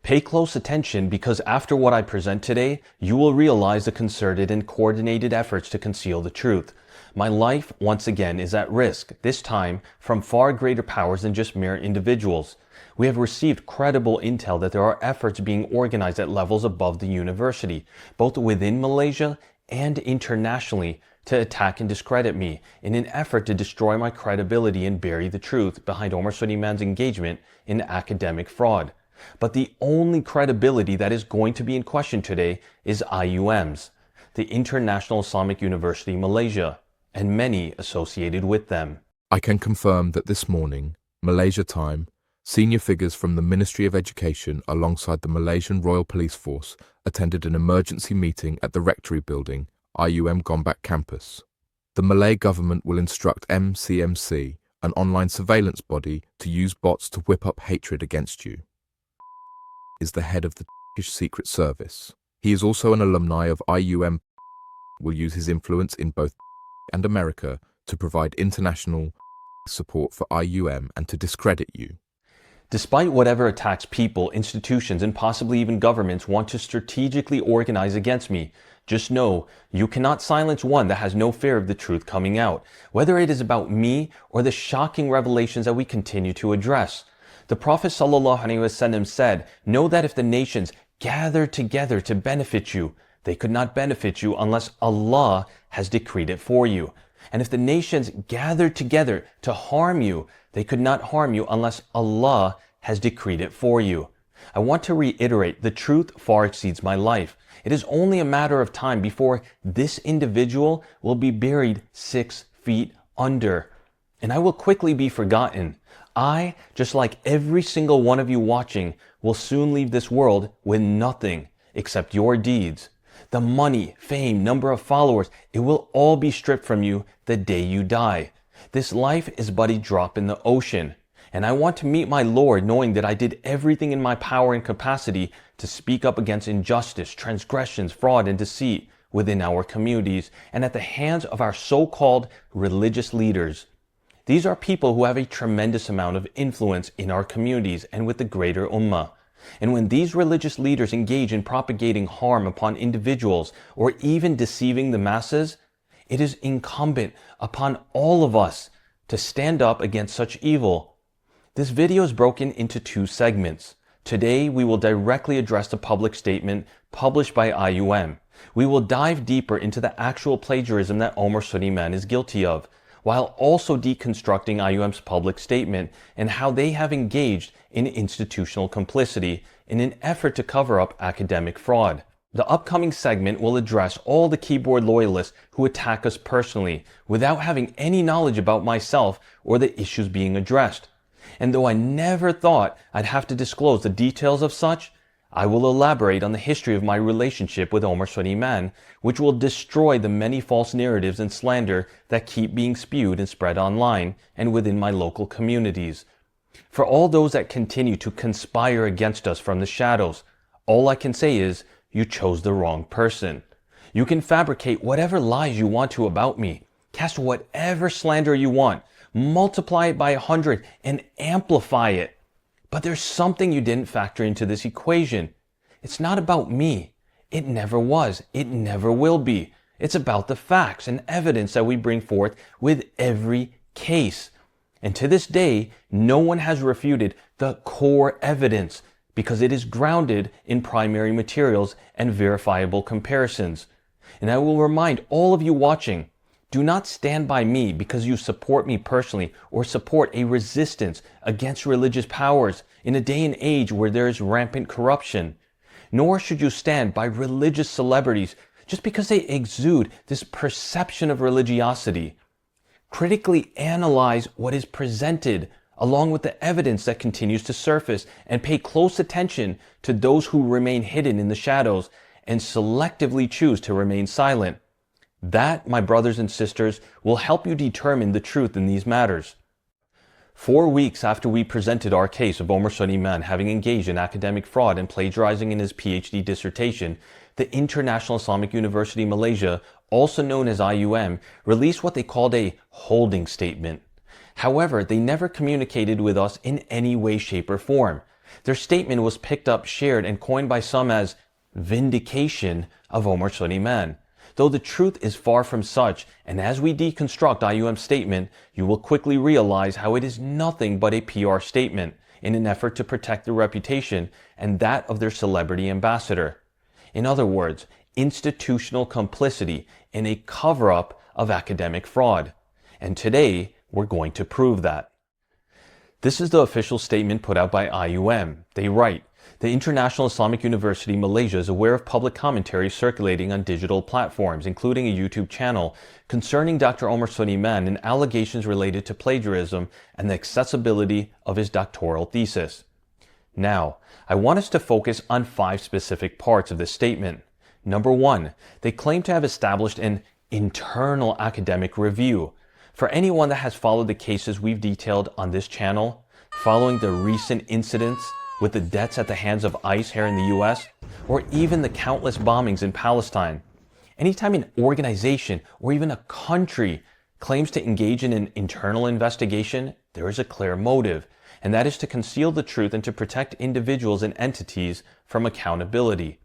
Pay close attention because after what I present today, you will realize the concerted and coordinated efforts to conceal the truth. My life, once again, is at risk, this time from far greater powers than just mere individuals. We have received credible intel that there are efforts being organized at levels above the university, both within Malaysia and internationally, to attack and discredit me in an effort to destroy my credibility and bury the truth behind Omar Suleiman's engagement in academic fraud. But the only credibility that is going to be in question today is IIUM's, the International Islamic University Malaysia, and many associated with them. I can confirm that this morning, Malaysia time, senior figures from the Ministry of Education alongside the Malaysian Royal Police Force attended an emergency meeting at the Rectory Building, IIUM Gombak campus. The Malay government will instruct MCMC, an online surveillance body, to use bots to whip up hatred against you. Is the head of the Turkish Secret Service. He is also an alumni of IIUM. Will use his influence in both and America to provide international support for IIUM and to discredit you. Despite whatever attacks people, institutions, and possibly even governments want to strategically organize against me, just know you cannot silence one that has no fear of the truth coming out, whether it is about me or the shocking revelations that we continue to address. The Prophet ﷺ said, "Know that if the nations gathered together to benefit you, they could not benefit you unless Allah has decreed it for you. And if the nations gathered together to harm you, they could not harm you unless Allah has decreed it for you." I want to reiterate, the truth far exceeds my life. It is only a matter of time before this individual will be buried 6 feet under. And I will quickly be forgotten. I, just like every single one of you watching, will soon leave this world with nothing except your deeds. The money, fame, number of followers, it will all be stripped from you the day you die. This life is but a drop in the ocean. And I want to meet my Lord knowing that I did everything in my power and capacity to speak up against injustice, transgressions, fraud, and deceit within our communities and at the hands of our so-called religious leaders. These are people who have a tremendous amount of influence in our communities and with the greater ummah. And when these religious leaders engage in propagating harm upon individuals or even deceiving the masses, it is incumbent upon all of us to stand up against such evil. This video is broken into 2 segments. Today, we will directly address the public statement published by IIUM. We will dive deeper into the actual plagiarism that Omar Suleiman is guilty of, while also deconstructing IIUM's public statement and how they have engaged in institutional complicity in an effort to cover up academic fraud. The upcoming segment will address all the keyboard loyalists who attack us personally without having any knowledge about myself or the issues being addressed. And though I never thought I'd have to disclose the details of such, I will elaborate on the history of my relationship with Omar Suleiman, which will destroy the many false narratives and slander that keep being spewed and spread online and within my local communities. For all those that continue to conspire against us from the shadows, all I can say is, you chose the wrong person. You can fabricate whatever lies you want to about me, cast whatever slander you want, multiply it by 100 and amplify it. But there's something you didn't factor into this equation. It's not about me. It never was. It never will be. It's about the facts and evidence that we bring forth with every case. And to this day, no one has refuted the core evidence because it is grounded in primary materials and verifiable comparisons. And I will remind all of you watching, do not stand by me because you support me personally or support a resistance against religious powers in a day and age where there is rampant corruption. Nor should you stand by religious celebrities just because they exude this perception of religiosity. Critically analyze what is presented along with the evidence that continues to surface and pay close attention to those who remain hidden in the shadows and selectively choose to remain silent. That, my brothers and sisters, will help you determine the truth in these matters. 4 weeks after we presented our case of Omar Suleiman having engaged in academic fraud and plagiarizing in his PhD dissertation, the International Islamic University Malaysia, also known as IIUM, released what they called a holding statement. However, they never communicated with us in any way, shape, or form. Their statement was picked up, shared, and coined by some as vindication of Omar Suleiman, though the truth is far from such, and as we deconstruct IIUM's statement, you will quickly realize how it is nothing but a PR statement in an effort to protect their reputation and that of their celebrity ambassador. In other words, institutional complicity in a cover-up of academic fraud. And today, we're going to prove that. This is the official statement put out by IIUM. They write, "The International Islamic University Malaysia is aware of public commentary circulating on digital platforms, including a YouTube channel, concerning Dr. Omar Suleiman and allegations related to plagiarism and the accessibility of his doctoral thesis." Now, I want us to focus on 5 specific parts of this statement. Number 1, they claim to have established an internal academic review. For anyone that has followed the cases we've detailed on this channel, following the recent incidents with the deaths at the hands of ICE here in the US, or even the countless bombings in Palestine, anytime an organization or even a country claims to engage in an internal investigation, there is a clear motive, and that is to conceal the truth and to protect individuals and entities from accountability.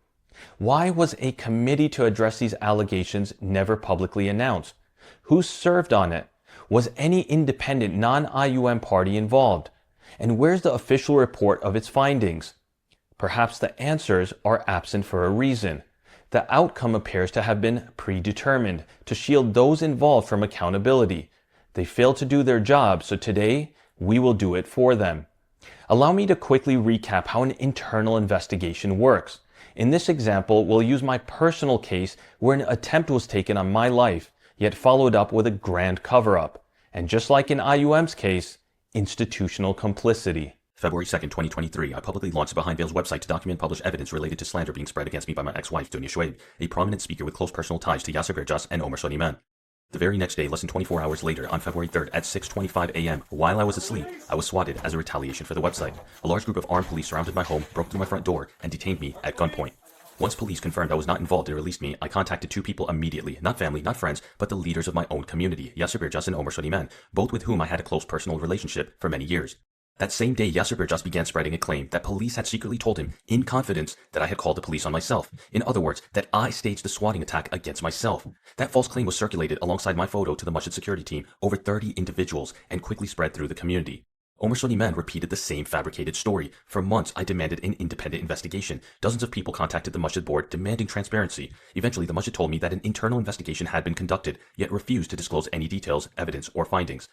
Why was a committee to address these allegations never publicly announced? Who served on it? Was any independent non-IIUM party involved? And where's the official report of its findings? Perhaps the answers are absent for a reason. The outcome appears to have been predetermined to shield those involved from accountability. They failed to do their job, so today we will do it for them. Allow me to quickly recap how an internal investigation works. In this example, we'll use my personal case where an attempt was taken on my life, yet followed up with a grand cover-up. And just like in IIUM's case, institutional complicity. February 2nd, 2023, I publicly launched the Behind Veil's website to document and publish evidence related to slander being spread against me by my ex-wife, Dunya Shoaib, a prominent speaker with close personal ties to Yaacob and Omar Suleiman. The very next day, less than 24 hours later, on February 3rd at 6:25 a.m., while I was asleep, I was swatted as a retaliation for the website. A large group of armed police surrounded my home, broke through my front door, and detained me at gunpoint. Once police confirmed I was not involved and released me, I contacted 2 people immediately, not family, not friends, but the leaders of my own community, Yaacob and Omar Suleiman, both with whom I had a close personal relationship for many years. That same day, Yaacob began spreading a claim that police had secretly told him, in confidence, that I had called the police on myself. In other words, that I staged the swatting attack against myself. That false claim was circulated alongside my photo to the Masjid security team, over 30 individuals, and quickly spread through the community. Omar Suleiman repeated the same fabricated story. For months, I demanded an independent investigation. Dozens of people contacted the Masjid board demanding transparency. Eventually, the Masjid told me that an internal investigation had been conducted, yet refused to disclose any details, evidence, or findings.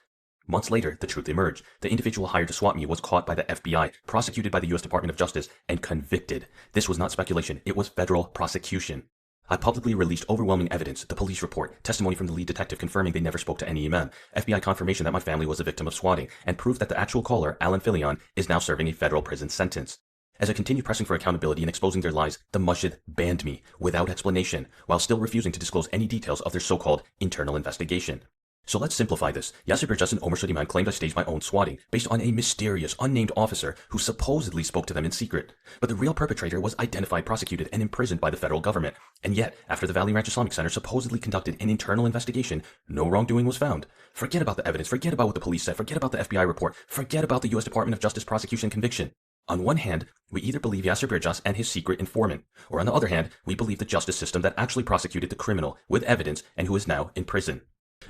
Months later, the truth emerged. The individual hired to swat me was caught by the FBI, prosecuted by the US Department of Justice, and convicted. This was not speculation, it was federal prosecution. I publicly released overwhelming evidence, the police report, testimony from the lead detective confirming they never spoke to any imam, FBI confirmation that my family was a victim of swatting, and proof that the actual caller, Alan Filion, is now serving a federal prison sentence. As I continued pressing for accountability and exposing their lies, the Masjid banned me, without explanation, while still refusing to disclose any details of their so-called internal investigation. So let's simplify this. Yaacob and Omar Suleiman claimed I staged my own swatting, based on a mysterious, unnamed officer who supposedly spoke to them in secret. But the real perpetrator was identified, prosecuted, and imprisoned by the federal government. And yet, after the Valley Ranch Islamic Center supposedly conducted an internal investigation, no wrongdoing was found. Forget about the evidence, forget about what the police said, forget about the FBI report, forget about the US Department of Justice prosecution conviction. On one hand, we either believe Yaacob and his secret informant, or on the other hand, we believe the justice system that actually prosecuted the criminal with evidence and who is now in prison.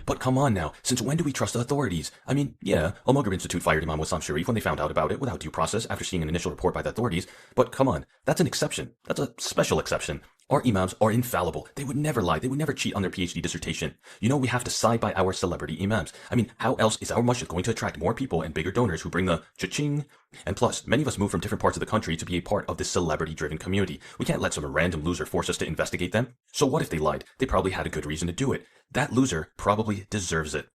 But come on now, since when do we trust the authorities? I mean, yeah, Al Maghrib Institute fired Imam Wassam Sharif when they found out about it without due process after seeing an initial report by the authorities, but come on, that's an exception. That's a special exception. Our imams are infallible. They would never lie. They would never cheat on their PhD dissertation. You know, we have to side by our celebrity imams. I mean, how else is our masjid going to attract more people and bigger donors who bring the cha-ching? And plus, many of us move from different parts of the country to be a part of this celebrity-driven community. We can't let some random loser force us to investigate them. So what if they lied? They probably had a good reason to do it. That loser probably deserves it.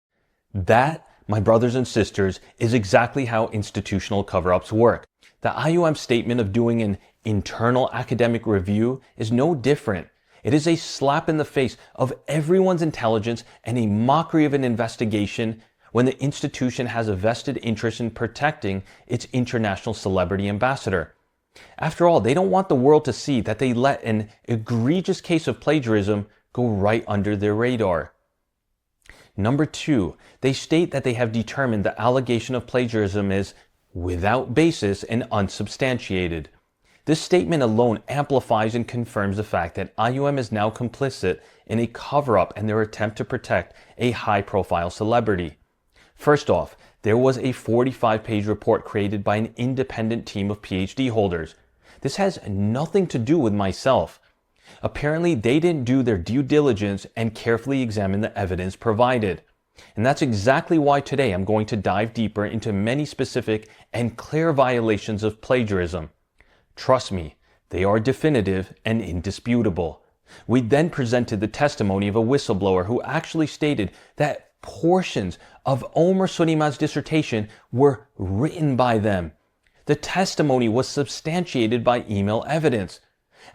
That, my brothers and sisters, is exactly how institutional cover-ups work. The IIUM statement of doing an internal academic review is no different. It is a slap in the face of everyone's intelligence and a mockery of an investigation when the institution has a vested interest in protecting its international celebrity ambassador. After all, they don't want the world to see that they let an egregious case of plagiarism go right under their radar. Number 2, they state that they have determined the allegation of plagiarism is without basis and unsubstantiated. This statement alone amplifies and confirms the fact that IUM is now complicit in a cover-up in their attempt to protect a high-profile celebrity. First off, there was a 45-page report created by an independent team of PhD holders. This has nothing to do with myself. Apparently, they didn't do their due diligence and carefully examine the evidence provided. And that's exactly why today I'm going to dive deeper into many specific and clear violations of plagiarism. Trust me, they are definitive and indisputable. We then presented the testimony of a whistleblower who actually stated that portions of Omar Suleiman's dissertation were written by them. The testimony was substantiated by email evidence.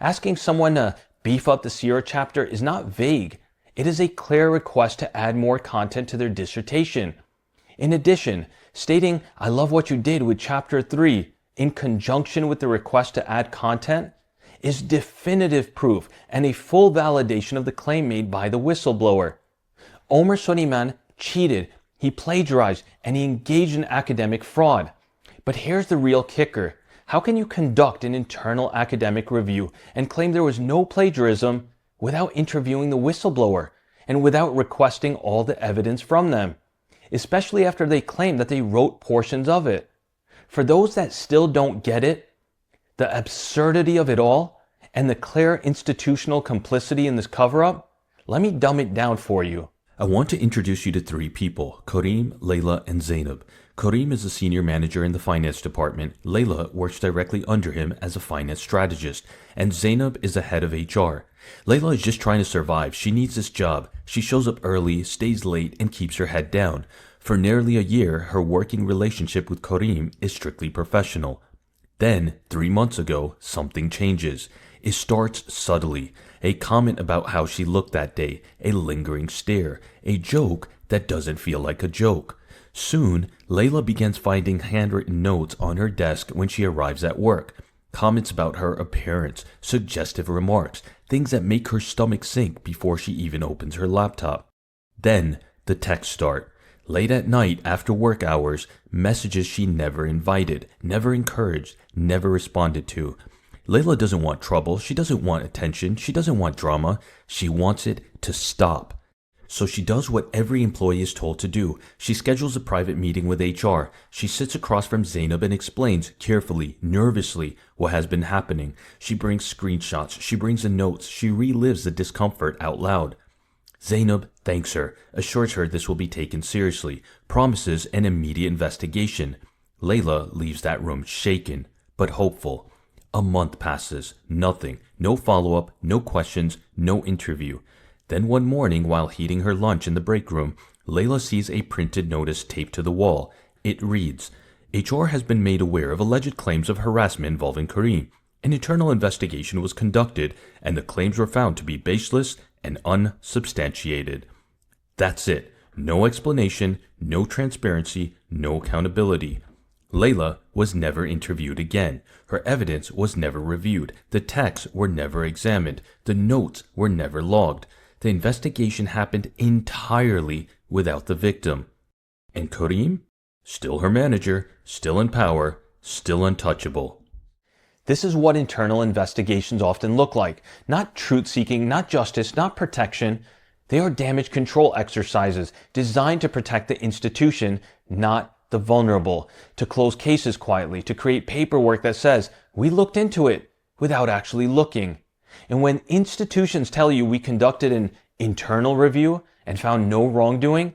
Asking someone to beef up the Sierra chapter is not vague. It is a clear request to add more content to their dissertation. In addition, stating, "I love what you did with chapter 3, in conjunction with the request to add content, is definitive proof and a full validation of the claim made by the whistleblower. Omar Suleiman cheated, he plagiarized, and he engaged in academic fraud. But here's the real kicker. How can you conduct an internal academic review and claim there was no plagiarism without interviewing the whistleblower and without requesting all the evidence from them, especially after they claim that they wrote portions of it? For those that still don't get it, the absurdity of it all, and the clear institutional complicity in this cover-up, let me dumb it down for you. I want to introduce you to three people, Kareem, Layla, and Zainab. Kareem is a senior manager in the finance department, Layla works directly under him as a finance strategist, and Zainab is the head of HR. Layla is just trying to survive. She needs this job. She shows up early, stays late, and keeps her head down. For nearly a year, her working relationship with Kareem is strictly professional. Then, 3 months ago, something changes. It starts subtly. A comment about how she looked that day, a lingering stare, a joke that doesn't feel like a joke. Soon, Layla begins finding handwritten notes on her desk when she arrives at work. Comments about her appearance, suggestive remarks, things that make her stomach sink before she even opens her laptop. Then, the texts start. Late at night, after work hours, messages she never invited, never encouraged, never responded to. Layla doesn't want trouble, she doesn't want attention, she doesn't want drama, she wants it to stop. So she does what every employee is told to do. She schedules a private meeting with HR. She sits across from Zainab and explains carefully, nervously, what has been happening. She brings screenshots, she brings the notes, she relives the discomfort out loud. Zainab thanks her, assures her this will be taken seriously, promises an immediate investigation. Layla leaves that room shaken, but hopeful. A month passes, nothing, no follow-up, no questions, no interview. Then one morning, while eating her lunch in the break room, Layla sees a printed notice taped to the wall. It reads, HR has been made aware of alleged claims of harassment involving Kareem. An internal investigation was conducted, and the claims were found to be baseless and unsubstantiated. That's it. No explanation, no transparency, no accountability. Layla was never interviewed again. Her evidence was never reviewed. The texts were never examined. The notes were never logged. The investigation happened entirely without the victim. And Kareem? Still her manager, still in power, still untouchable. This is what internal investigations often look like. Not truth-seeking, not justice, not protection. They are damage control exercises designed to protect the institution, not the vulnerable, to close cases quietly, to create paperwork that says, we looked into it, without actually looking. And when institutions tell you we conducted an internal review and found no wrongdoing,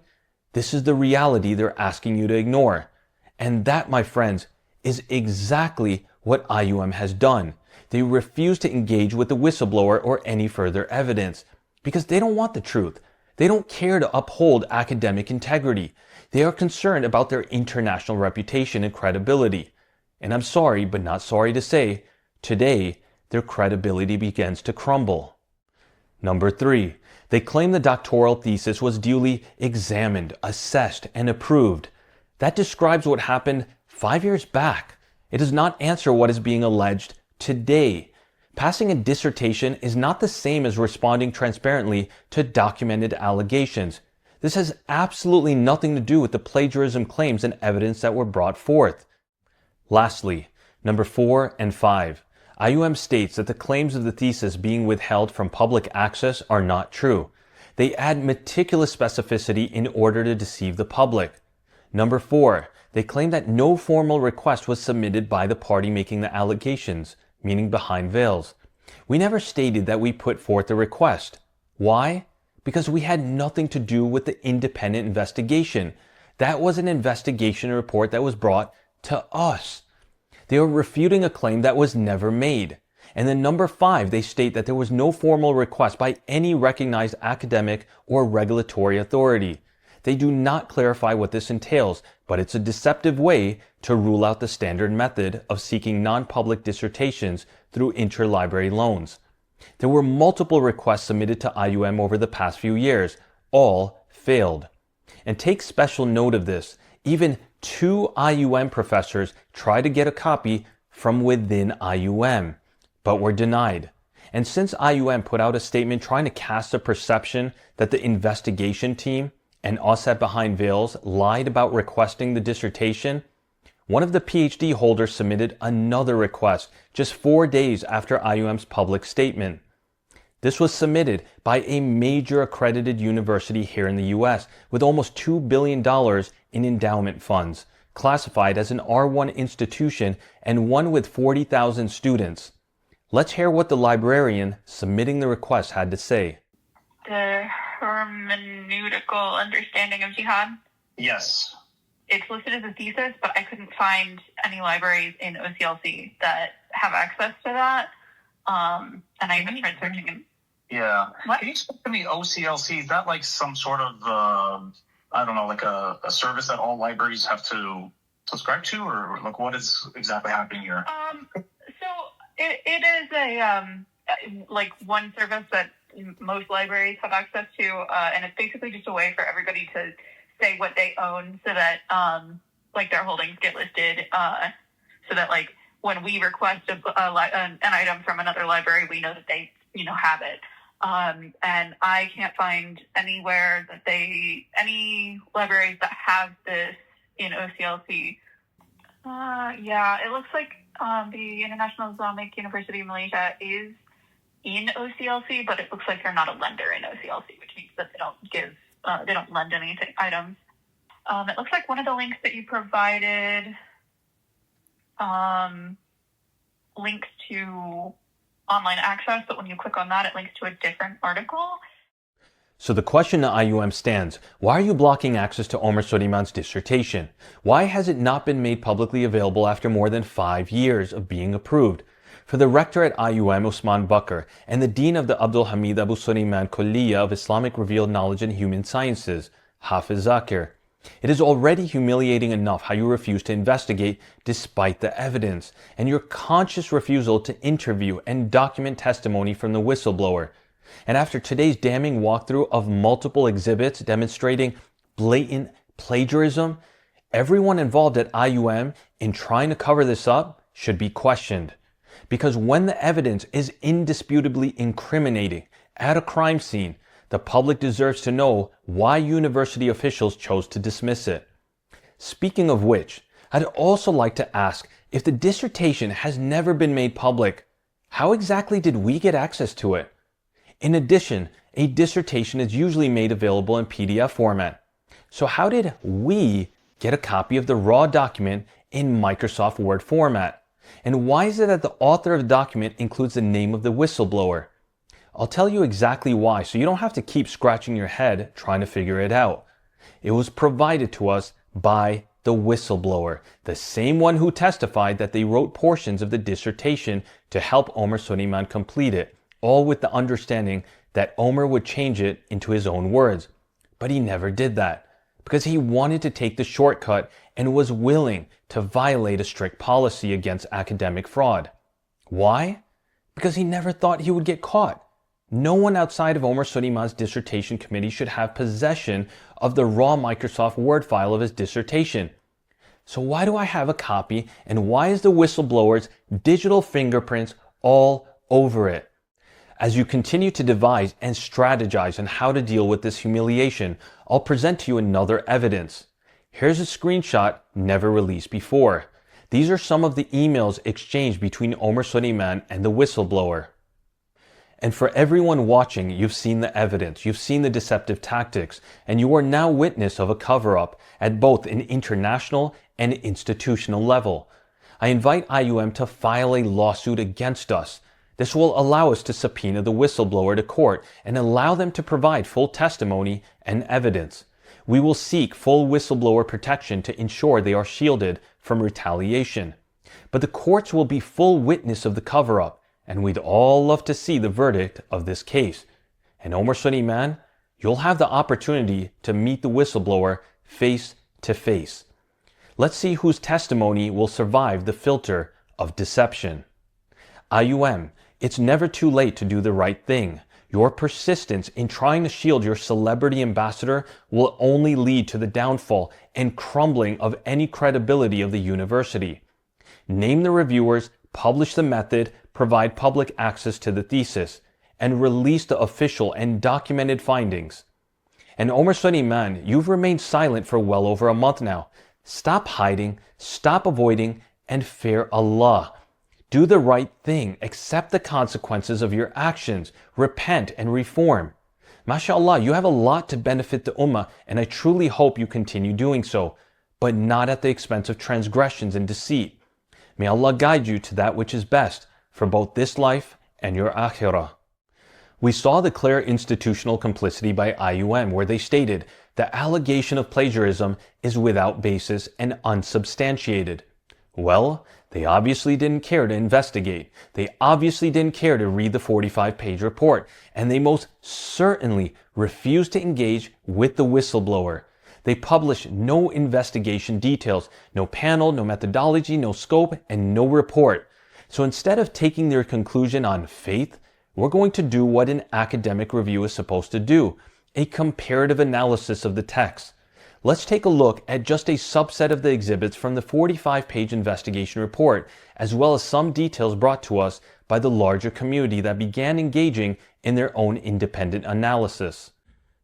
this is the reality they're asking you to ignore. And that, my friends, is exactly what IUM has done. They refuse to engage with the whistleblower or any further evidence because they don't want the truth. They don't care to uphold academic integrity. They are concerned about their international reputation and credibility. And I'm sorry, but not sorry to say, today, their credibility begins to crumble. Number 3, they claim the doctoral thesis was duly examined, assessed, and approved. That describes what happened 5 years back. It does not answer what is being alleged today. Passing a dissertation is not the same as responding transparently to documented allegations. This has absolutely nothing to do with the plagiarism claims and evidence that were brought forth. Lastly, number 4 and 5. IUM states that the claims of the thesis being withheld from public access are not true. They add meticulous specificity in order to deceive the public. Number 4. They claim that no formal request was submitted by the party making the allegations, meaning behind veils. We never stated that we put forth a request. Why? Because we had nothing to do with the independent investigation. That was an investigation report that was brought to us. They are refuting a claim that was never made. And then number 5, they state that there was no formal request by any recognized academic or regulatory authority. They do not clarify what this entails, but it's a deceptive way to rule out the standard method of seeking non-public dissertations through interlibrary loans. There were multiple requests submitted to IUM over the past few years. All failed. And take special note of this. Even 2 IUM professors tried to get a copy from within IUM, but were denied. And since IUM put out a statement trying to cast a perception that the investigation team and us at Behind Veils lied about requesting the dissertation, one of the PhD holders submitted another request just 4 days after IUM's public statement. This was submitted by a major accredited university here in the US with almost $2 billion in endowment funds, classified as an R1 institution and one with 40,000 students. Let's hear what the librarian submitting the request had to say. The hermeneutical understanding of jihad? Yes. It's listed as a thesis, but I couldn't find any libraries in OCLC that have access to that. And I even tried searching. And Yeah. What? Can you explain to me OCLC? Is that like some sort of, I don't know, like a service that all libraries have to subscribe to? Or like what is exactly happening here? So it is a like one service that most libraries have access to, and it's basically just a way for everybody to say what they own, so that like their holdings get listed, so that like when we request an item from another library, we know that they have it. And I can't find anywhere that any libraries that have this in OCLC. Yeah, it looks like the International Islamic University of Malaysia is in OCLC, but it looks like they're not a lender in OCLC, which means that they don't lend any items. It looks like one of the links that you provided links to online access, but when you click on that, it links to a different article. So the question to IUM stands: why are you blocking access to Omar Suleiman's dissertation? Why has it not been made publicly available after more than 5 years of being approved? For the rector at IUM, Usman Bakr, and the dean of the Abdul Hamid Abu Suleiman Kulliya of Islamic Revealed Knowledge and Human Sciences, Hafiz Zakir, it is already humiliating enough how you refuse to investigate despite the evidence, and your conscious refusal to interview and document testimony from the whistleblower. And after today's damning walkthrough of multiple exhibits demonstrating blatant plagiarism, everyone involved at IUM in trying to cover this up should be questioned. Because when the evidence is indisputably incriminating at a crime scene, the public deserves to know why university officials chose to dismiss it. Speaking of which, I'd also like to ask, if the dissertation has never been made public, how exactly did we get access to it? In addition, a dissertation is usually made available in PDF format. So how did we get a copy of the raw document in Microsoft Word format? And why is it that the author of the document includes the name of the whistleblower? I'll tell you exactly why, so you don't have to keep scratching your head trying to figure it out. It was provided to us by the whistleblower, the same one who testified that they wrote portions of the dissertation to help Omar Suleiman complete it, all with the understanding that Omar would change it into his own words. But he never did that, because he wanted to take the shortcut and was willing to violate a strict policy against academic fraud. Why? Because he never thought he would get caught. No one outside of Omar Suleiman's dissertation committee should have possession of the raw Microsoft Word file of his dissertation. So why do I have a copy, and why is the whistleblower's digital fingerprints all over it? As you continue to devise and strategize on how to deal with this humiliation, I'll present to you another evidence. Here's a screenshot never released before. These are some of the emails exchanged between Omar Suleiman and the whistleblower. And for everyone watching, you've seen the evidence, you've seen the deceptive tactics, and you are now witness of a cover-up at both an international and institutional level. I invite IIUM to file a lawsuit against us. This will allow us to subpoena the whistleblower to court and allow them to provide full testimony and evidence. We will seek full whistleblower protection to ensure they are shielded from retaliation. But the courts will be full witness of the cover-up, and we'd all love to see the verdict of this case. And Omar Suleiman, you'll have the opportunity to meet the whistleblower face to face. Let's see whose testimony will survive the filter of deception. IIUM, it's never too late to do the right thing. Your persistence in trying to shield your celebrity ambassador will only lead to the downfall and crumbling of any credibility of the university. Name the reviewers, publish the method, provide public access to the thesis, and release the official and documented findings. And Omar Suleiman, you've remained silent for well over a month now. Stop hiding, stop avoiding, and fear Allah. Do the right thing, accept the consequences of your actions, repent and reform. MashaAllah, you have a lot to benefit the Ummah, and I truly hope you continue doing so, but not at the expense of transgressions and deceit. May Allah guide you to that which is best for both this life and your akhirah. We saw the clear institutional complicity by IIUM, where they stated the allegation of plagiarism is without basis and unsubstantiated. Well, they obviously didn't care to investigate. They obviously didn't care to read the 45-page report, and they most certainly refused to engage with the whistleblower. They published no investigation details, no panel, no methodology, no scope, and no report. So instead of taking their conclusion on faith, we're going to do what an academic review is supposed to do, a comparative analysis of the text. Let's take a look at just a subset of the exhibits from the 45-page investigation report, as well as some details brought to us by the larger community that began engaging in their own independent analysis.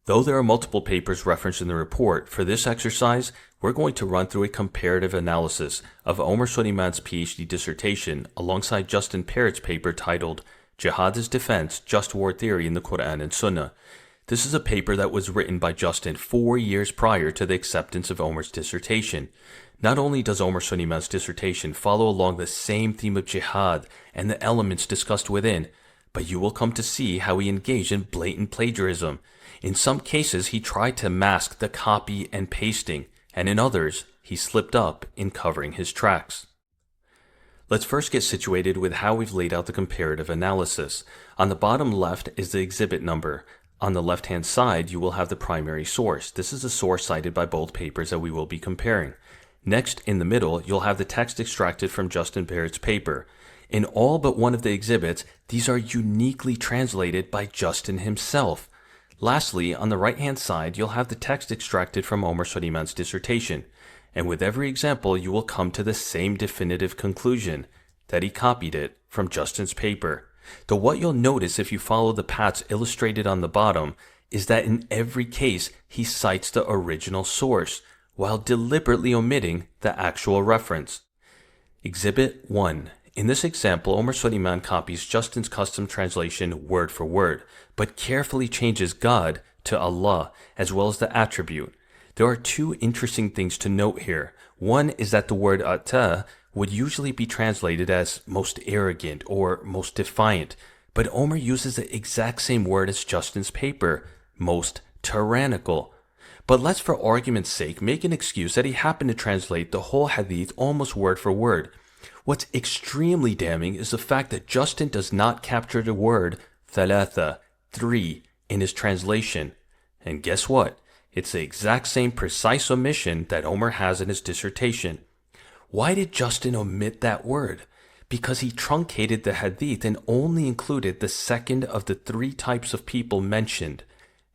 Though there are multiple papers referenced in the report, for this exercise, we're going to run through a comparative analysis of Omar Suleiman's PhD dissertation alongside Justin Parrott's paper titled Jihad as Defense, Just War Theory in the Quran and Sunnah. This is a paper that was written by Justin 4 years prior to the acceptance of Omar's dissertation. Not only does Omar Suleiman's dissertation follow along the same theme of jihad and the elements discussed within, but you will come to see how he engaged in blatant plagiarism. In some cases, he tried to mask the copy and pasting, and in others, he slipped up in covering his tracks. Let's first get situated with how we've laid out the comparative analysis. On the bottom left is the exhibit number. On the left-hand side, you will have the primary source. This is the source cited by both papers that we will be comparing. Next, in the middle, you'll have the text extracted from Justin Parrott's paper. In all but one of the exhibits, these are uniquely translated by Justin himself. Lastly, on the right-hand side, you'll have the text extracted from Omar Suleiman's dissertation. And with every example, you will come to the same definitive conclusion, that he copied it from Justin's paper. Though what you'll notice if you follow the paths illustrated on the bottom is that in every case, he cites the original source, while deliberately omitting the actual reference. Exhibit 1. In this example, Omar Suleiman copies Justin's custom translation word for word, but carefully changes God to Allah, as well as the attribute. There are two interesting things to note here. One is that the word ata would usually be translated as most arrogant or most defiant, but Omar uses the exact same word as Justin's paper, most tyrannical. But let's, for argument's sake, make an excuse that he happened to translate the whole hadith almost word for word. What's extremely damning is the fact that Justin does not capture the word thalatha, 3, in his translation. And guess what? It's the exact same precise omission that Omar has in his dissertation. Why did Justin omit that word? Because he truncated the hadith and only included the second of the 3 types of people mentioned.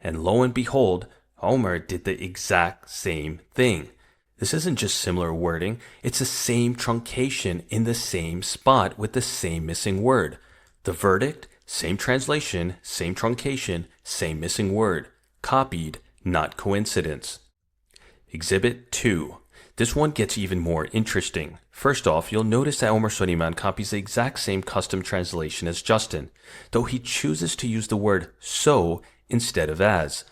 And lo and behold, Omar did the exact same thing. This isn't just similar wording, it's the same truncation in the same spot with the same missing word. The verdict, same translation, same truncation, same missing word. Copied, not coincidence. Exhibit 2. This one gets even more interesting. First off, you'll notice that Omar Suleiman copies the exact same custom translation as Justin, though he chooses to use the word so instead of as.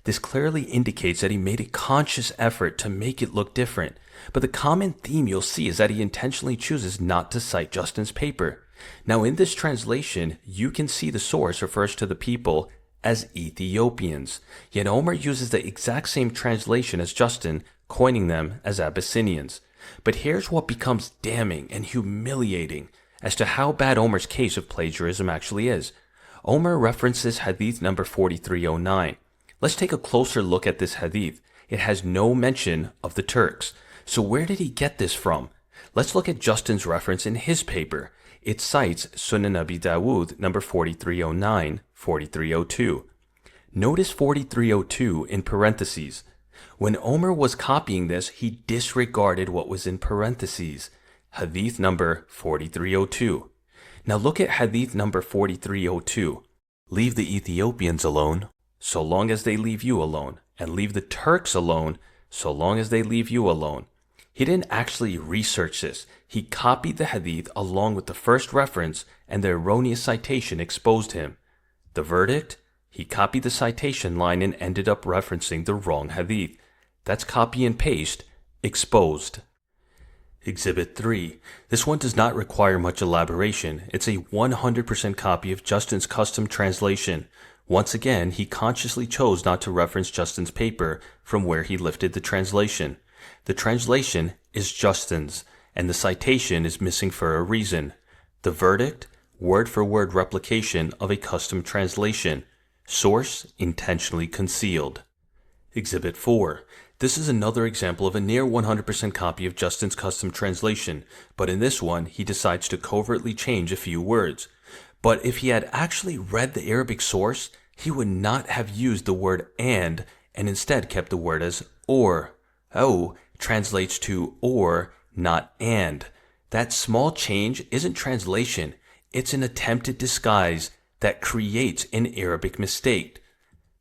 This clearly indicates that he made a conscious effort to make it look different, but the common theme you'll see is that he intentionally chooses not to cite Justin's paper. Now in this translation, you can see the source refers to the people as Ethiopians, yet Omar uses the exact same translation as Justin, coining them as Abyssinians. But here's what becomes damning and humiliating as to how bad Omar's case of plagiarism actually is. Omar references Hadith number 4309. Let's take a closer look at this Hadith. It has no mention of the Turks. So where did he get this from? Let's look at Justin's reference in his paper. It cites Sunan Abi Dawud number 4309, 4302. Notice 4302 in parentheses. When Omar was copying this, he disregarded what was in parentheses. Hadith number 4302. Now look at Hadith number 4302. Leave the Ethiopians alone, so long as they leave you alone, and leave the Turks alone, so long as they leave you alone. He didn't actually research this. He copied the Hadith along with the first reference, and the erroneous citation exposed him. The verdict? He copied the citation line and ended up referencing the wrong Hadith. That's copy and paste, exposed. Exhibit 3. This one does not require much elaboration. It's a 100% copy of Justin's custom translation. Once again, he consciously chose not to reference Justin's paper from where he lifted the translation. The translation is Justin's, and the citation is missing for a reason. The verdict? Word-for-word replication of a custom translation. Source intentionally concealed. Exhibit 4. This is another example of a near 100% copy of Justin's custom translation, but in this one, he decides to covertly change a few words. But if he had actually read the Arabic source, he would not have used the word and instead kept the word as or. Oh translates to or, not and. That small change isn't translation, it's an attempted disguise that creates an Arabic mistake.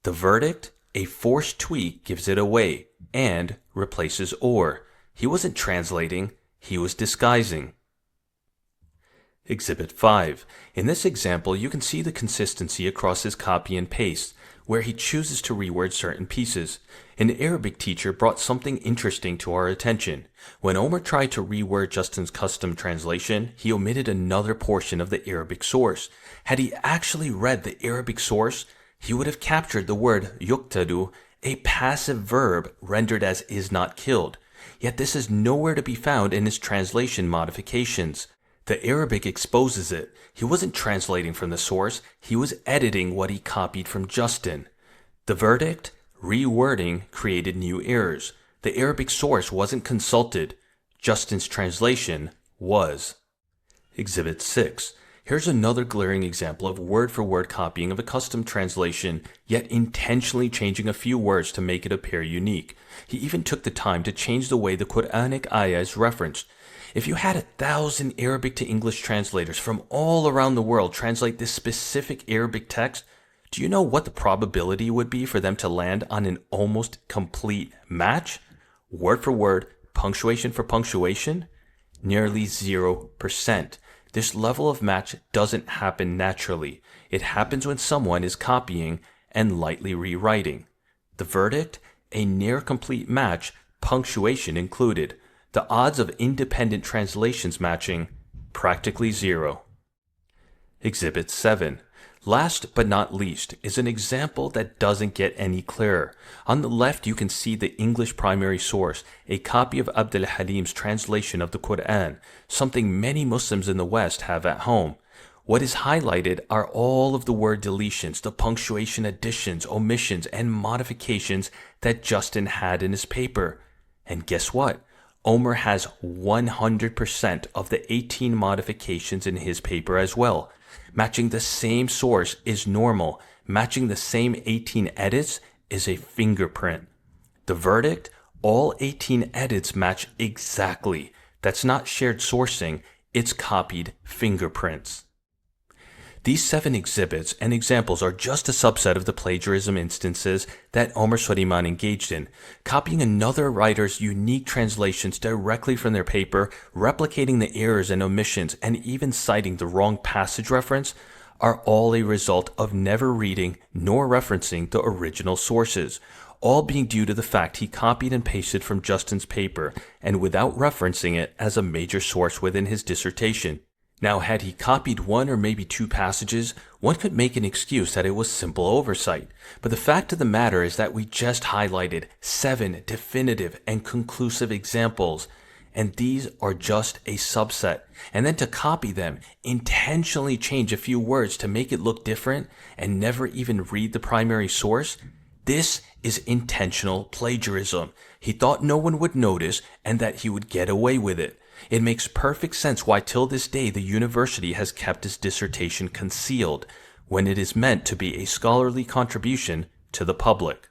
The verdict? A forced tweak gives it away, and replaces or. He wasn't translating, he was disguising. Exhibit 5. In this example, you can see the consistency across his copy and paste, where he chooses to reword certain pieces. An Arabic teacher brought something interesting to our attention. When Omar tried to reword Justin's custom translation, he omitted another portion of the Arabic source. Had he actually read the Arabic source, he would have captured the word yuqtadu, a passive verb rendered as is not killed. Yet this is nowhere to be found in his translation modifications. The Arabic exposes it. He wasn't translating from the source, he was editing what he copied from Justin. The verdict? Rewording created new errors. The Arabic source wasn't consulted. Justin's translation was. Exhibit 6. Here's another glaring example of word-for-word copying of a custom translation, yet intentionally changing a few words to make it appear unique. He even took the time to change the way the Quranic ayah is referenced. If you had 1,000 Arabic to English translators from all around the world translate this specific Arabic text, do you know what the probability would be for them to land on an almost complete match? Word for word, punctuation for punctuation? Nearly 0%. This level of match doesn't happen naturally. It happens when someone is copying and lightly rewriting. The verdict? A near complete match, punctuation included. The odds of independent translations matching, practically zero. Exhibit 7. Last but not least is an example that doesn't get any clearer. On the left you can see the English primary source, a copy of Abdul Halim's translation of the Quran, something many Muslims in the West have at home. What is highlighted are all of the word deletions, the punctuation additions, omissions, and modifications that Justin had in his paper. And guess what? Omar has 100% of the 18 modifications in his paper as well. Matching the same source is normal. Matching the same 18 edits is a fingerprint. The verdict? All 18 edits match exactly. That's not shared sourcing, it's copied fingerprints. These 7 exhibits and examples are just a subset of the plagiarism instances that Omar Suleiman engaged in. Copying another writer's unique translations directly from their paper, replicating the errors and omissions, and even citing the wrong passage reference are all a result of never reading nor referencing the original sources, all being due to the fact he copied and pasted from Justin's paper and without referencing it as a major source within his dissertation. Now, had he copied 1 or maybe 2 passages, one could make an excuse that it was simple oversight. But the fact of the matter is that we just highlighted 7 definitive and conclusive examples, and these are just a subset. And then to copy them, intentionally change a few words to make it look different, and never even read the primary source, this is intentional plagiarism. He thought no one would notice and that he would get away with it. It makes perfect sense why till this day the university has kept his dissertation concealed, when it is meant to be a scholarly contribution to the public.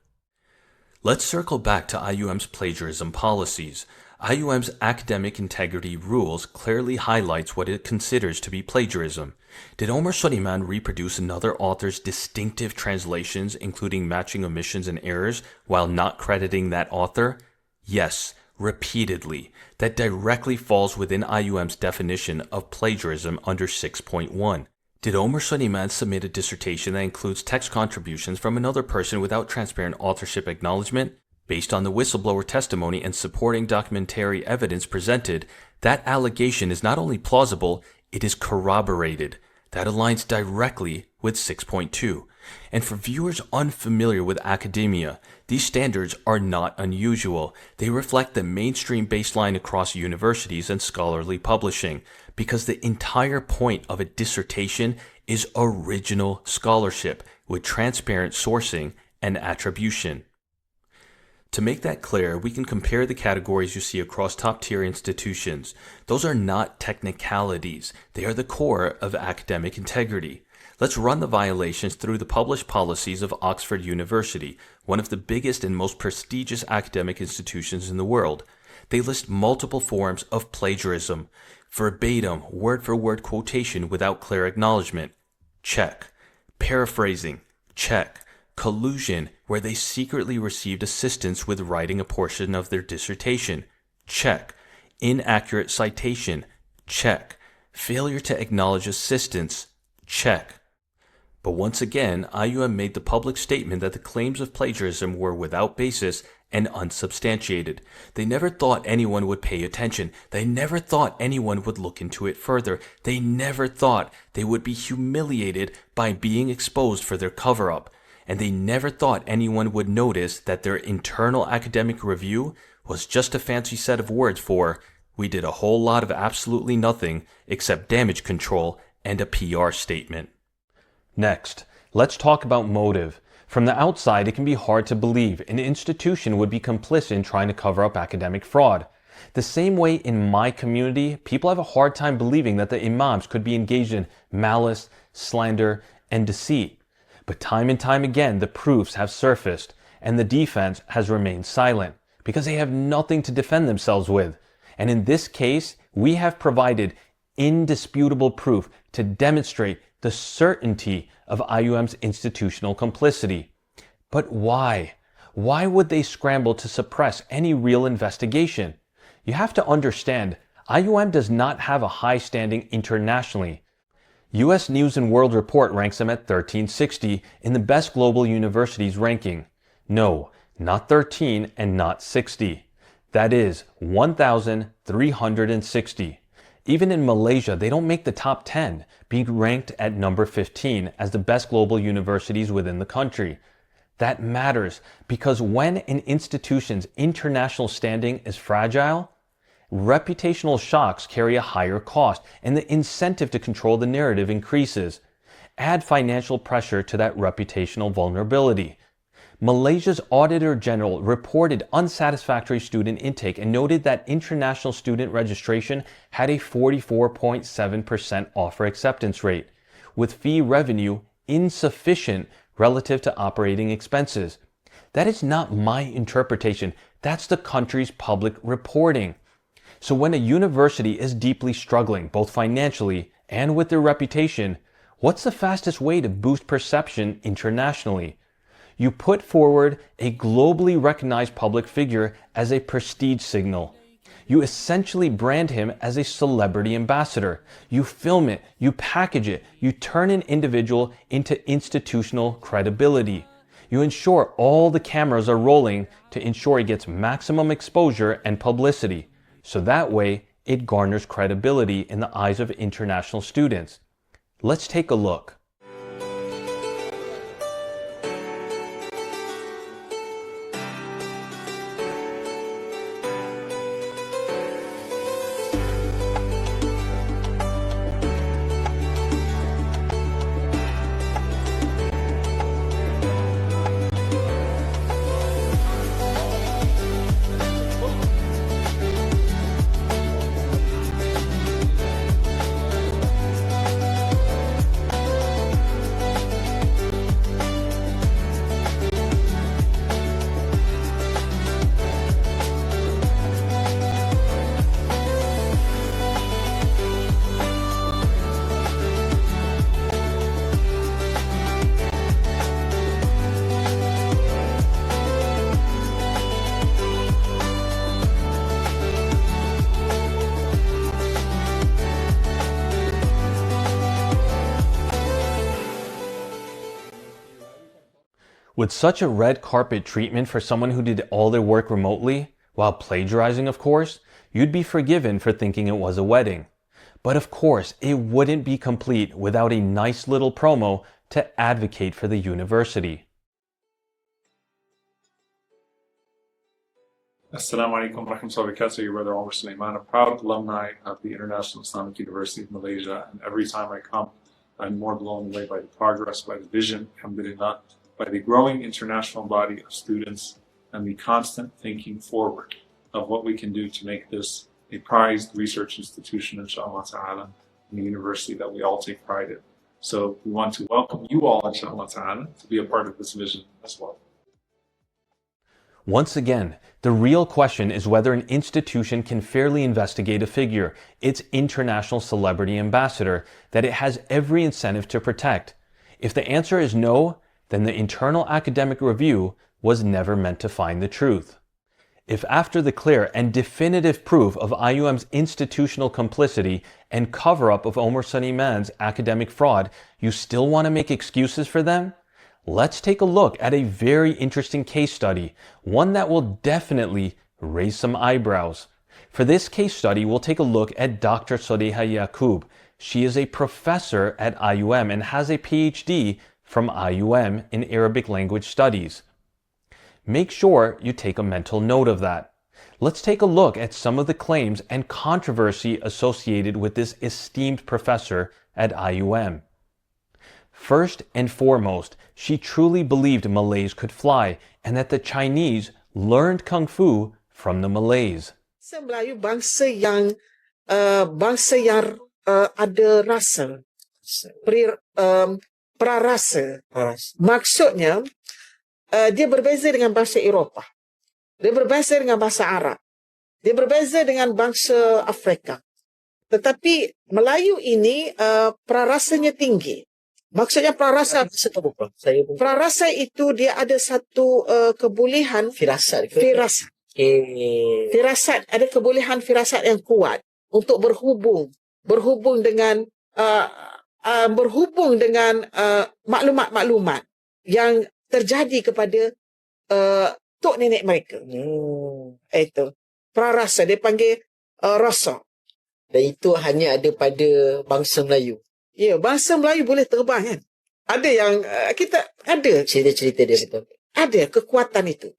Let's circle back to IUM's plagiarism policies. IUM's academic integrity rules clearly highlights what it considers to be plagiarism. Did Omar Suleiman reproduce another author's distinctive translations, including matching omissions and errors, while not crediting that author? Yes, repeatedly. That directly falls within IUM's definition of plagiarism under 6.1. Did Omar Suleiman submit a dissertation that includes text contributions from another person without transparent authorship acknowledgement? Based on the whistleblower testimony and supporting documentary evidence presented, that allegation is not only plausible, it is corroborated. That aligns directly with 6.2. And for viewers unfamiliar with academia, these standards are not unusual. They reflect the mainstream baseline across universities and scholarly publishing, because the entire point of a dissertation is original scholarship with transparent sourcing and attribution. To make that clear, we can compare the categories you see across top-tier institutions. Those are not technicalities. They are the core of academic integrity. Let's run the violations through the published policies of Oxford University, one of the biggest and most prestigious academic institutions in the world. They list multiple forms of plagiarism. Verbatim, word-for-word quotation without clear acknowledgement. Check. Paraphrasing. Check. Collusion, where they secretly received assistance with writing a portion of their dissertation. Check. Inaccurate citation. Check. Failure to acknowledge assistance. Check. But once again, IUM made the public statement that the claims of plagiarism were without basis and unsubstantiated. They never thought anyone would pay attention. They never thought anyone would look into it further. They never thought they would be humiliated by being exposed for their cover-up. And they never thought anyone would notice that their internal academic review was just a fancy set of words for, we did a whole lot of absolutely nothing except damage control and a PR statement. Next, let's talk about motive. From the outside, it can be hard to believe an institution would be complicit in trying to cover up academic fraud. The same way in my community, people have a hard time believing that the imams could be engaged in malice, slander, and deceit. But time and time again, the proofs have surfaced, and the defense has remained silent, because they have nothing to defend themselves with. And in this case, we have provided indisputable proof to demonstrate the certainty of IUM's institutional complicity. But why? Why would they scramble to suppress any real investigation? You have to understand, IUM does not have a high standing internationally. U.S. News & World Report ranks them at 1360 in the best global universities ranking. No, not 13 and not 60. That is 1,360. Even in Malaysia, they don't make the top 10, being ranked at number 15 as the best global universities within the country. That matters because when an institution's international standing is fragile, reputational shocks carry a higher cost and the incentive to control the narrative increases. Add financial pressure to that reputational vulnerability. Malaysia's Auditor General reported unsatisfactory student intake and noted that international student registration had a 44.7% offer acceptance rate, with fee revenue insufficient relative to operating expenses. That is not my interpretation. That's the country's public reporting. So when a university is deeply struggling, both financially and with their reputation, What's the fastest way to boost perception internationally? You put forward a globally recognized public figure as a prestige signal. You essentially brand him as a celebrity ambassador. You film it, you package it, you turn an individual into institutional credibility. You ensure all the cameras are rolling to ensure he gets maximum exposure and publicity. So that way, it garners credibility in the eyes of international students. Let's take a look. With such a red carpet treatment for someone who did all their work remotely, while plagiarizing of course, you'd be forgiven for thinking it was a wedding. But of course, it wouldn't be complete without a nice little promo to advocate for the university. Assalamu alaikum warahmatullahi wabarakatuh. Your brother Omar Suleiman, a proud alumni of the International Islamic University of Malaysia, and every time I come, I'm more blown away by the progress, by the vision, alhamdulillah, by the growing international body of students, and the constant thinking forward of what we can do to make this a prized research institution, inshallah ta'ala, in the university that we all take pride in. So we want to welcome you all, inshallah ta'ala, to be a part of this vision as well. Once again, the real question is whether an institution can fairly investigate a figure, its international celebrity ambassador, that it has every incentive to protect. If the answer is no, then the internal academic review was never meant to find the truth. If after the clear and definitive proof of IIUM's institutional complicity and cover-up of Omar Suleiman's academic fraud, you still want to make excuses for them, let's take a look at a very interesting case study, one that will definitely raise some eyebrows. For this case study, we'll take a look at Dr. Solehah Yaacob. She is a professor at IIUM and has a PhD from IIUM in Arabic Language Studies. Make sure you take a mental note of that. Let's take a look at some of the claims and controversy associated with this esteemed professor at IIUM. First and foremost, she truly believed Malays could fly and that the Chinese learned Kung Fu from the Malays. Melayu bangsa yang ada rasa, prarasa. Maksudnya, dia berbeza dengan bangsa Eropah. Dia berbeza dengan bangsa Arab. Dia berbeza dengan bangsa Afrika. Tetapi Melayu ini prarasanya tinggi. Maksudnya prarasa itu dia ada satu kebolehan firasat. Firasat, ada kebolehan firasat yang kuat untuk berhubung dengan maklumat-maklumat yang terjadi kepada tok nenek mereka. Itu prarasa, dia panggil rasa. Dan itu hanya ada pada bangsa Melayu. Ya, bangsa Melayu boleh terbang kan. Ada yang kita ada Cerita-cerita dia betul. ada kekuatan itu.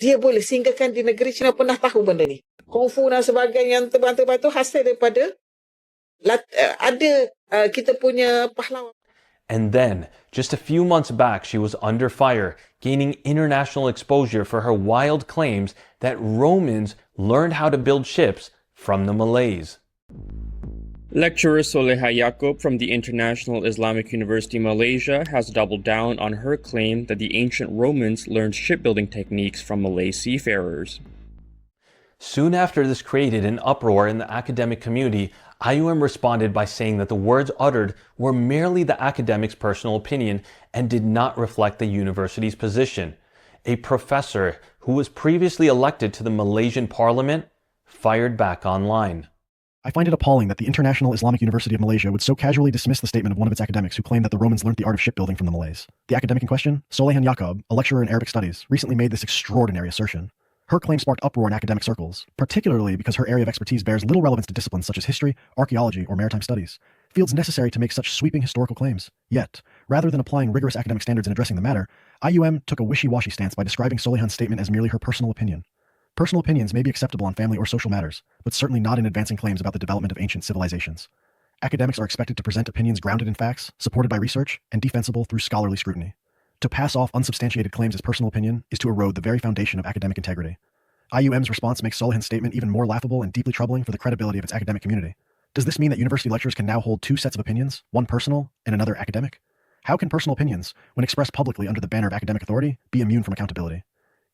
Dia boleh sehinggakan di negeri China pernah tahu benda ni. Kung Fu dan sebagainya yang terbang-terbang itu hasil daripada ada kita punya pahlawan. And then, just a few months back, she was under fire, gaining international exposure for her wild claims that Romans learned how to build ships from the Malays. Lecturer Solehah Yaacob from the International Islamic University Malaysia has doubled down on her claim that the ancient Romans learned shipbuilding techniques from Malay seafarers. Soon after this created an uproar in the academic community, IUM responded by saying that the words uttered were merely the academic's personal opinion and did not reflect the university's position. A professor who was previously elected to the Malaysian parliament fired back online. I find it appalling that the International Islamic University of Malaysia would so casually dismiss the statement of one of its academics who claimed that the Romans learnt the art of shipbuilding from the Malays. The academic in question, Solehah Yaacob, a lecturer in Arabic studies, recently made this extraordinary assertion. Her claim sparked uproar in academic circles, particularly because her area of expertise bears little relevance to disciplines such as history, archaeology, or maritime studies, fields necessary to make such sweeping historical claims. Yet, rather than applying rigorous academic standards in addressing the matter, IUM took a wishy-washy stance by describing Solehah's statement as merely her personal opinion. Personal opinions may be acceptable on family or social matters, but certainly not in advancing claims about the development of ancient civilizations. Academics are expected to present opinions grounded in facts, supported by research, and defensible through scholarly scrutiny. To pass off unsubstantiated claims as personal opinion is to erode the very foundation of academic integrity. IUM's response makes Solehah's statement even more laughable and deeply troubling for the credibility of its academic community. Does this mean that university lecturers can now hold two sets of opinions, one personal and another academic? How can personal opinions, when expressed publicly under the banner of academic authority, be immune from accountability?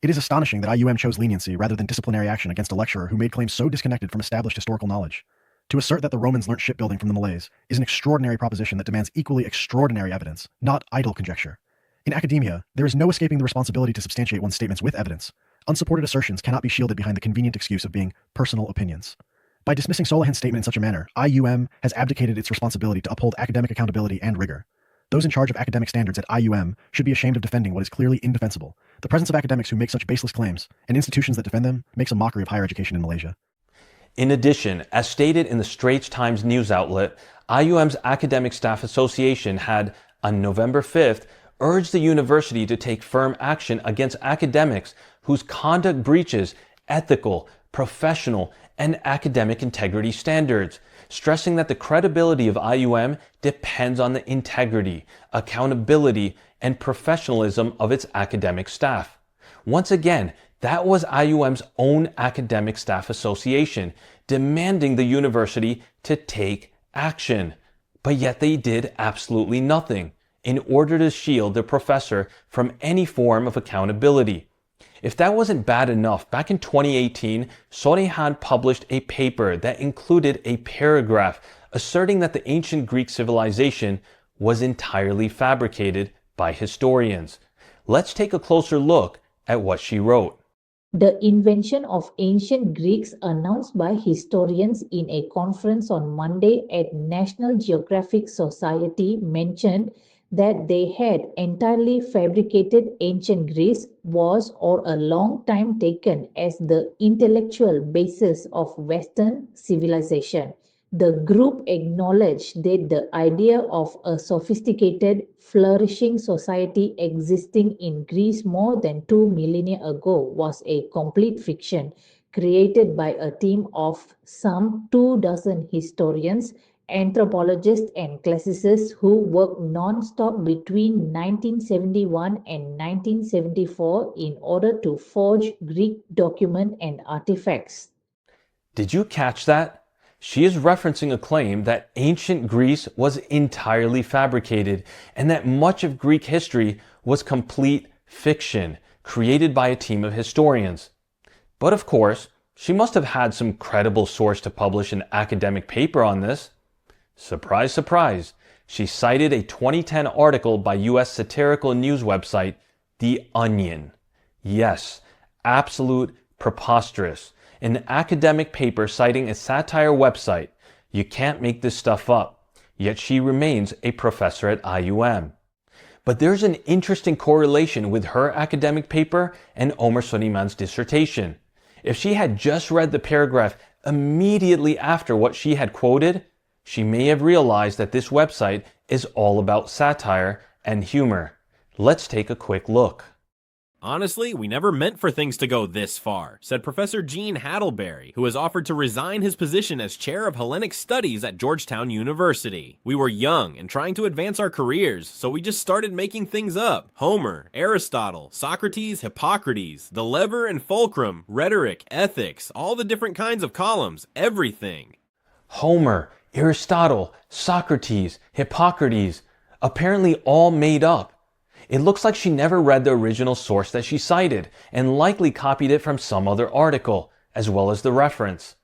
It is astonishing that IUM chose leniency rather than disciplinary action against a lecturer who made claims so disconnected from established historical knowledge. To assert that the Romans learnt shipbuilding from the Malays is an extraordinary proposition that demands equally extraordinary evidence, not idle conjecture. In academia, there is no escaping the responsibility to substantiate one's statements with evidence. Unsupported assertions cannot be shielded behind the convenient excuse of being personal opinions. By dismissing Solehah's statement in such a manner, IUM has abdicated its responsibility to uphold academic accountability and rigor. Those in charge of academic standards at IUM should be ashamed of defending what is clearly indefensible. The presence of academics who make such baseless claims, and institutions that defend them, makes a mockery of higher education in Malaysia. In addition, as stated in the Straits Times news outlet, IUM's Academic Staff Association had, on November 5th, urged the university to take firm action against academics whose conduct breaches ethical, professional, and academic integrity standards, stressing that the credibility of IUM depends on the integrity, accountability, and professionalism of its academic staff. Once again, that was IUM's own Academic Staff Association demanding the university to take action. But yet they did absolutely nothing in order to shield the professor from any form of accountability. If that wasn't bad enough, back in 2018, Solehah published a paper that included a paragraph asserting that the ancient Greek civilization was entirely fabricated by historians. Let's take a closer look at what she wrote. The invention of ancient Greeks announced by historians in a conference on Monday at National Geographic Society mentioned that they had entirely fabricated ancient Greece was for a long time taken as the intellectual basis of Western civilization. The group acknowledged that the idea of a sophisticated, flourishing society existing in Greece more than 2 millennia ago was a complete fiction, created by a team of some 24 historians, anthropologists, and classicists who worked non-stop between 1971 and 1974 in order to forge Greek documents and artifacts. Did you catch that? She is referencing a claim that ancient Greece was entirely fabricated and that much of Greek history was complete fiction, created by a team of historians. But of course, she must have had some credible source to publish an academic paper on this. Surprise, surprise, she cited a 2010 article by US satirical news website, The Onion. Yes, absolute preposterous. An academic paper citing a satire website. You can't make this stuff up. Yet she remains a professor at IUM. But there's an interesting correlation with her academic paper and Omar Suleiman's dissertation. If she had just read the paragraph immediately after what she had quoted, she may have realized that this website is all about satire and humor. Let's take a quick look. Honestly, we never meant for things to go this far, said Professor Gene Haddleberry, who has offered to resign his position as chair of Hellenic Studies at Georgetown University. We were young and trying to advance our careers, so we just started making things up. Homer, Aristotle, Socrates, Hippocrates, the lever and fulcrum, rhetoric, ethics, all the different kinds of columns, everything. Homer, Aristotle, Socrates, Hippocrates, apparently all made up. It looks like she never read the original source that she cited and likely copied it from some other article, as well as the reference.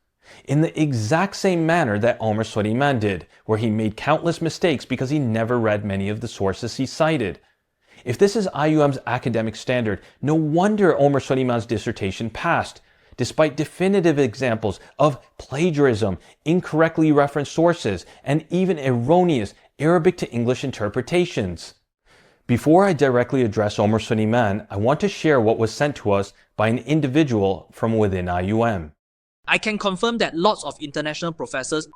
in the exact same manner that Omar Suleiman did, where he made countless mistakes because he never read many of the sources he cited. If this is IIUM's academic standard, no wonder Omar Suleiman's dissertation passed, despite definitive examples of plagiarism, incorrectly referenced sources, and even erroneous Arabic to English interpretations. Before I directly address Omar Suleiman, I want to share what was sent to us by an individual from within IIUM. I can confirm that lots of international professors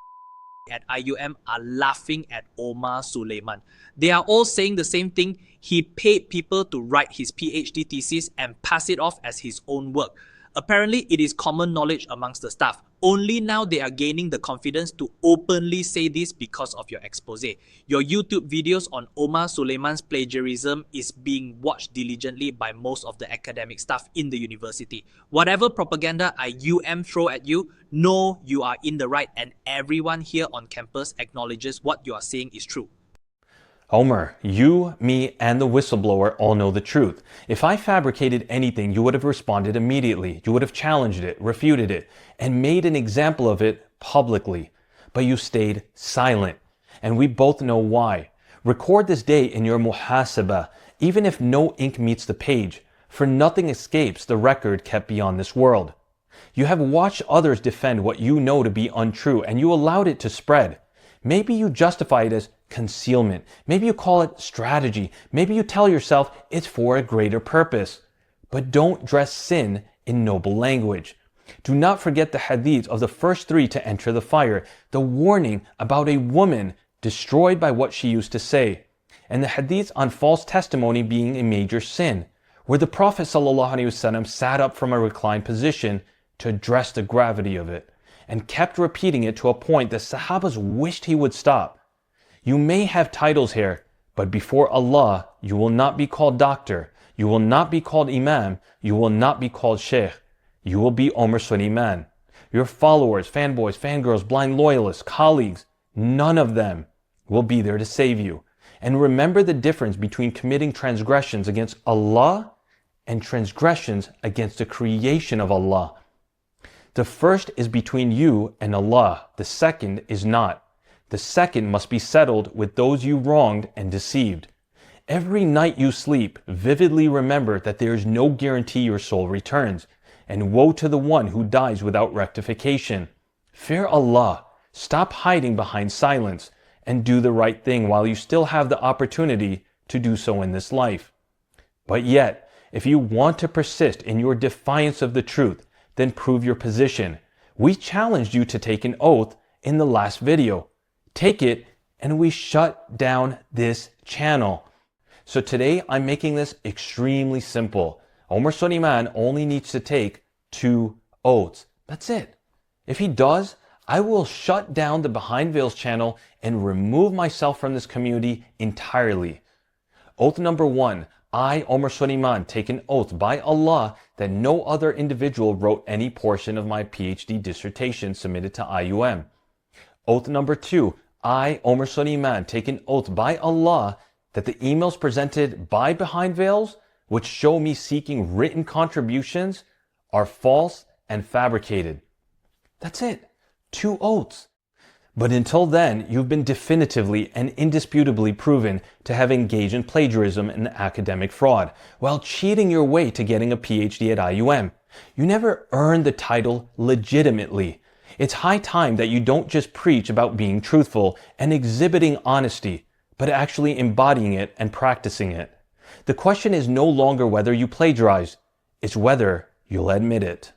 at IIUM are laughing at Omar Suleiman. They are all saying the same thing. He paid people to write his PhD thesis and pass it off as his own work. Apparently, it is common knowledge amongst the staff. Only now they are gaining the confidence to openly say this because of your expose. Your YouTube videos on Omar Suleiman's plagiarism is being watched diligently by most of the academic staff in the university. Whatever propaganda IIUM throw at you, know you are in the right, and everyone here on campus acknowledges what you are saying is true. Omar, you, me, and the whistleblower all know the truth. If I fabricated anything, you would have responded immediately. You would have challenged it, refuted it, and made an example of it publicly. But you stayed silent, and we both know why. Record this day in your muhasabah, even if no ink meets the page, for nothing escapes the record kept beyond this world. You have watched others defend what you know to be untrue, and you allowed it to spread. Maybe you justify it as concealment. Maybe you call it strategy. Maybe you tell yourself it's for a greater purpose. But don't dress sin in noble language. Do not forget the hadiths of the first three to enter the fire, the warning about a woman destroyed by what she used to say, and the hadiths on false testimony being a major sin, where the Prophet ﷺ sat up from a reclined position to address the gravity of it, and kept repeating it to a point that Sahabas wished he would stop. You may have titles here, but before Allah, you will not be called doctor, you will not be called imam, you will not be called sheikh. You will be Omar Suleiman. Your followers, fanboys, fangirls, blind loyalists, colleagues, none of them will be there to save you. And remember the difference between committing transgressions against Allah and transgressions against the creation of Allah. The first is between you and Allah. The second is not. The second must be settled with those you wronged and deceived. Every night you sleep, vividly remember that there is no guarantee your soul returns, and woe to the one who dies without rectification. Fear Allah, stop hiding behind silence, and do the right thing while you still have the opportunity to do so in this life. But yet, if you want to persist in your defiance of the truth, then prove your position. We challenged you to take an oath in the last video. Take it, and we shut down this channel. So today, I'm making this extremely simple. Omar Suleiman only needs to take 2 oaths. That's it. If he does, I will shut down the Behind Veils channel and remove myself from this community entirely. Oath number 1. I, Omar Suleiman, take an oath by Allah that no other individual wrote any portion of my PhD dissertation submitted to IIUM. Oath number 2. I, Omar Suleiman, take an oath by Allah that the emails presented by Behind Veils, which show me seeking written contributions, are false and fabricated. That's it. 2 oaths. But until then, you've been definitively and indisputably proven to have engaged in plagiarism and academic fraud, while cheating your way to getting a PhD at IIUM. You never earned the title legitimately. It's high time that you don't just preach about being truthful and exhibiting honesty, but actually embodying it and practicing it. The question is no longer whether you plagiarized, it's whether you'll admit it.